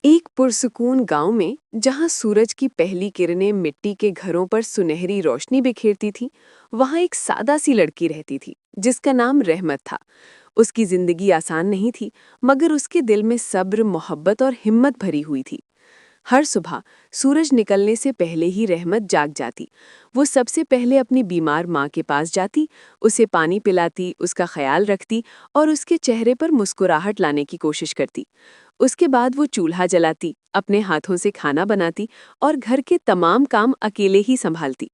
एक पुरसुकून गांव में जहां सूरज की पहली किरणें मिट्टी के घरों पर सुनहरी रोशनी बिखेरती थी, वहां एक सादा सी लड़की रहती थी जिसका नाम रहमत था। उसकी जिंदगी आसान नहीं थी, मगर उसके दिल में सब्र, मोहब्बत और हिम्मत भरी हुई थी। हर सुबह सूरज निकलने से पहले ही रहमत जाग जाती। वो सबसे पहले अपनी बीमार माँ के पास जाती, उसे पानी पिलाती, उसका ख्याल रखती और उसके चेहरे पर मुस्कुराहट लाने की कोशिश करती। उसके बाद वो चूल्हा जलाती, अपने हाथों से खाना बनाती और घर के तमाम काम अकेले ही संभालती।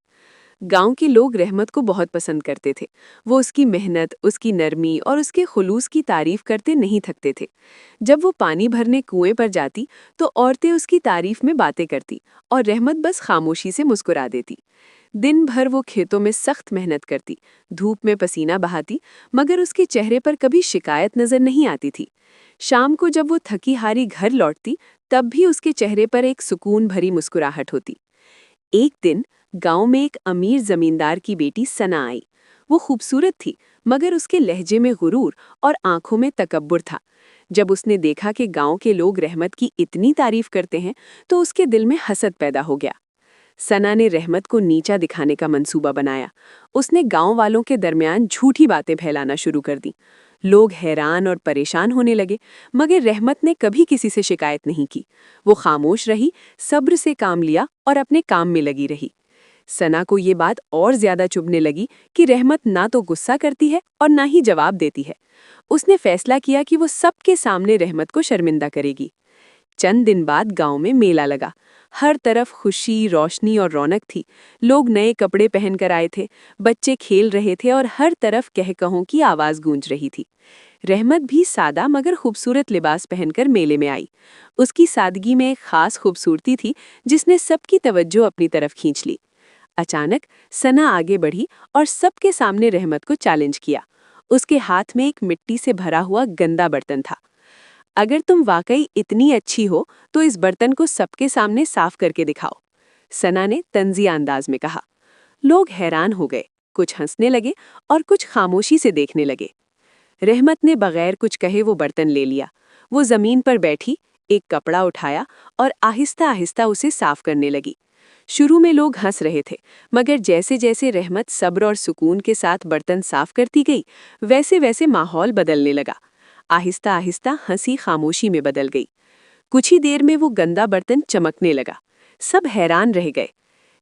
गांव के लोग रहमत को बहुत पसंद करते थे। वो उसकी मेहनत, उसकी नरमी और उसके खुलूस की तारीफ करते नहीं थकते थे। जब वो पानी भरने कुएं पर जाती तो औरतें उसकी तारीफ में बातें करती और रहमत बस खामोशी से मुस्कुरा देती। दिन भर वो खेतों में सख्त मेहनत करती, धूप में पसीना बहाती, मगर उसके चेहरे पर कभी शिकायत नजर नहीं आती थी। शाम को जब वो थकी हारी घर लौटती, तब भी उसके चेहरे पर एक सुकून भरी मुस्कुराहट होती। एक दिन गांव में एक अमीर जमींदार की बेटी सना आई। वो खूबसूरत थी, मगर उसके लहजे में गुरूर और आंखों में तकब्बुर था। जब उसने देखा कि गांव के लोग रहमत की इतनी तारीफ करते हैं, तो उसके दिल में हसद पैदा हो गया। सना ने रहमत को नीचा दिखाने का मंसूबा बनाया। उसने गांव वालों के दरमियान झूठी बातें फैलाना शुरू कर दी। लोग हैरान और परेशान होने लगे, मगर रहमत ने कभी किसी से शिकायत नहीं की। वो खामोश रही, सब्र से काम लिया और अपने काम में लगी रही। सना को ये बात और ज्यादा चुभने लगी कि रहमत ना तो गुस्सा करती है और ना ही जवाब देती है। उसने फैसला किया कि वो सबके सामने रहमत को शर्मिंदा करेगी। चंद दिन बाद गांव में मेला लगा। हर तरफ खुशी, रोशनी और रौनक थी। लोग नए कपड़े पहनकर आए थे, बच्चे खेल रहे थे और हर तरफ कहकहों की आवाज गूंज रही थी। रहमत भी सादा मगर खूबसूरत लिबास पहनकर मेले में आई। उसकी सादगी में एक खास खूबसूरती थी जिसने सबकी तवज्जो अपनी तरफ खींच ली। अचानक सना आगे बढ़ी और सबके सामने रहमत को चैलेंज किया। उसके हाथ में एक मिट्टी से भरा हुआ गंदा बर्तन था। अगर तुम वाकई इतनी अच्छी हो तो इस बर्तन को सबके सामने साफ करके दिखाओ, सना ने तंजिया अंदाज में कहा। लोग हैरान हो गए, कुछ हंसने लगे और कुछ खामोशी से देखने लगे। रहमत ने बगैर कुछ कहे वो बर्तन ले लिया। वो जमीन पर बैठी, एक कपड़ा उठाया और आहिस्ता आहिस्ता उसे साफ करने लगी। शुरू में लोग हंस रहे थे, मगर जैसे जैसे रहमत सब्र और सुकून के साथ बर्तन साफ करती गई, वैसे वैसे माहौल बदलने लगा। आहिस्ता आहिस्ता हंसी खामोशी में बदल गई। कुछ ही देर में वो गंदा बर्तन चमकने लगा। सब हैरान रह गए।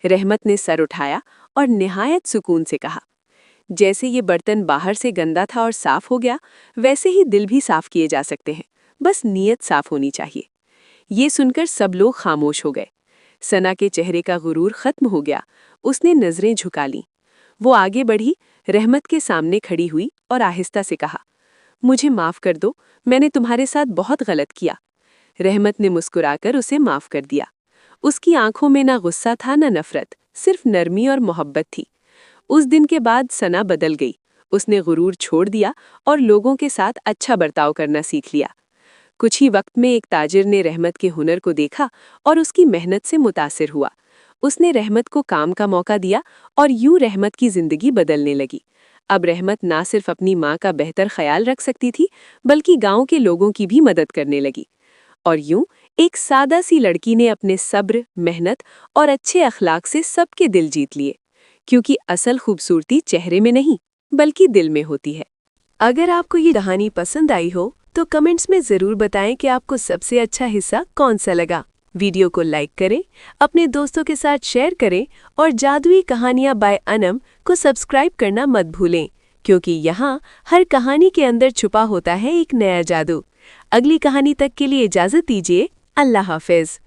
रहमत ने सर उठाया और निहायत सुकून से कहा, जैसे ये बर्तन बाहर से गंदा था और साफ हो गया, वैसे ही दिल भी साफ किए जा सकते हैं, बस नीयत साफ होनी चाहिए। ये सुनकर सब लोग खामोश हो गए। सना के चेहरे का गुरूर खत्म हो गया। उसने नजरें झुका लीं। वो आगे बढ़ी, रहमत के सामने खड़ी हुई और आहिस्ता से कहा, मुझे माफ कर दो, मैंने तुम्हारे साथ बहुत गलत किया। रहमत ने मुस्कुराकर उसे माफ कर दिया। उसकी आंखों में ना गुस्सा था ना नफरत, सिर्फ नरमी और मोहब्बत थी। उस दिन के बाद सना बदल गई। उसने गुरूर छोड़ दिया और लोगों के साथ अच्छा बर्ताव करना सीख लिया। कुछ ही वक्त में एक ताजिर ने रहमत के हुनर को देखा और उसकी मेहनत से मुतासिर हुआ। उसने रहमत को काम का मौका दिया और यूं रहमत की जिंदगी बदलने लगी। अब रहमत ना सिर्फ अपनी माँ का बेहतर ख्याल रख सकती थी, बल्कि गांव के लोगों की भी मदद करने लगी। और यूं एक सादा सी लड़की ने अपने सब्र, मेहनत और अच्छे अखलाक से सबके दिल जीत लिए। क्योंकि असल खूबसूरती चेहरे में नहीं, बल्कि दिल में होती है। अगर आपको ये कहानी पसंद आई हो तो कमेंट्स में ज़रूर बताएं कि आपको सबसे अच्छा हिस्सा कौन सा लगा। वीडियो को लाइक करें, अपने दोस्तों के साथ शेयर करें और जादुई कहानियाँ बाय अनम को सब्सक्राइब करना मत भूलें, क्योंकि यहाँ हर कहानी के अंदर छुपा होता है एक नया जादू। अगली कहानी तक के लिए इजाज़त दीजिए। अल्लाह हाफ़िज़।